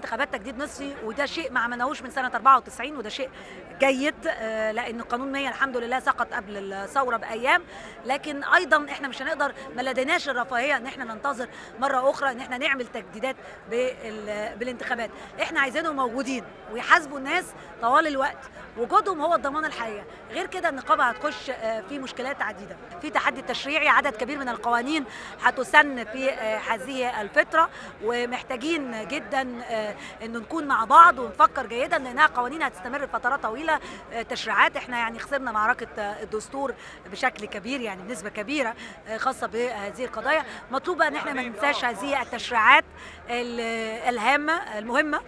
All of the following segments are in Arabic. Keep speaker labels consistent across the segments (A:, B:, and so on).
A: انتخابات تجديد نصفي، وده شيء ما عملناهوش من سنه 94، وده شيء جيد لان قانون 100 الحمد لله سقط قبل الثوره بايام. لكن ايضا احنا مش هنقدر، ما لديناش الرفاهيه ان احنا ننتظر مره اخرى ان احنا نعمل تجديدات بالانتخابات. احنا عايزينهم موجودين ويحاسبوا الناس طوال الوقت، وجودهم هو الضمان الحقيقي. غير كده النقابه هتخش في مشكلات عديده، في تحدي تشريعي، عدد كبير من القوانين هتسن في هذه الفتره، ومحتاجين جدا ان نكون مع بعض ونفكر جيدا لانها قوانين هتستمر فترات طويله. تشريعات، احنا يعني خسرنا معركه الدستور بشكل كبير، يعني بنسبه كبيره خاصه بهذه القضايا. مطلوبه ان احنا ما ننساش هذه التشريعات الهامه المهمه.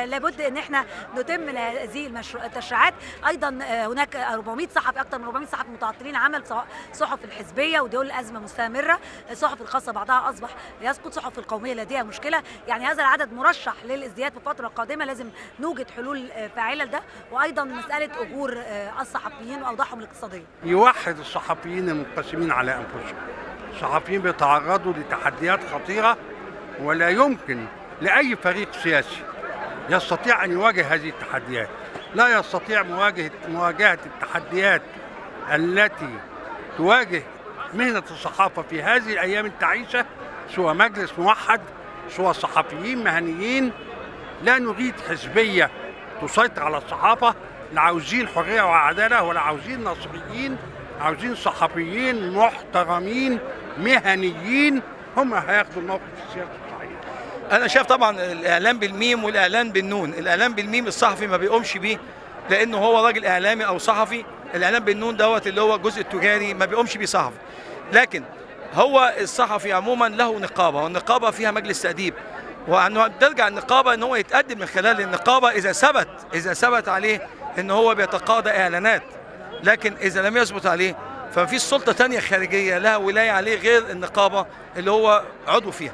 A: لابد ان احنا نتم هذه التشريعات. ايضا هناك 400 صحفي، اكثر من 400 صحفي متعطلين عمل، سواء صحف الحزبيه ودول ازمه مستمره، الصحف الخاصه بعضها اصبح يسقط، صحف القوميه لديها مشكله. يعني هذا العدد مرشح للازدياد في الفتره القادمه، لازم نوجد حلول فاعله لده. وايضا مساله اجور الصحفيين واوضاعهم الاقتصاديه.
B: يوحد الصحفيين المنقسمين على انفسهم. الصحفيين بيتعرضوا لتحديات خطيره، ولا يمكن لاي فريق سياسي يستطيع أن يواجه هذه التحديات. لا يستطيع مواجهة التحديات التي تواجه مهنة الصحافة في هذه الأيام التعيسة سوى مجلس موحد، سوى صحفيين مهنيين. لا نريد حزبية تسيطر على الصحافة، لا عاوزين حرية وعدالة ولا عاوزين نصريين، عاوزين صحفيين محترمين مهنيين هم هياخدوا الموقف السياسي الصحيح.
C: أنا شايف طبعا الإعلام بالميم والإعلام بالنون. الإعلام بالميم الصحفي ما بيقومش بيه لأنه هو راجل إعلامي أو صحفي. الإعلام بالنون دوت اللي هو الجزء التجاري ما بيقومش بيه صحفي. لكن هو الصحفي عموما له نقابة، والنقابة فيها مجلس تأديب، وأنه ترجع النقابة أن هو يتقدم من خلال النقابة إذا ثبت عليه أن هو بيتقاضى إعلانات. لكن إذا لم يثبت عليه فمفيش سلطة تانية خارجية لها ولاية عليه غير النقابة اللي هو عضو فيها.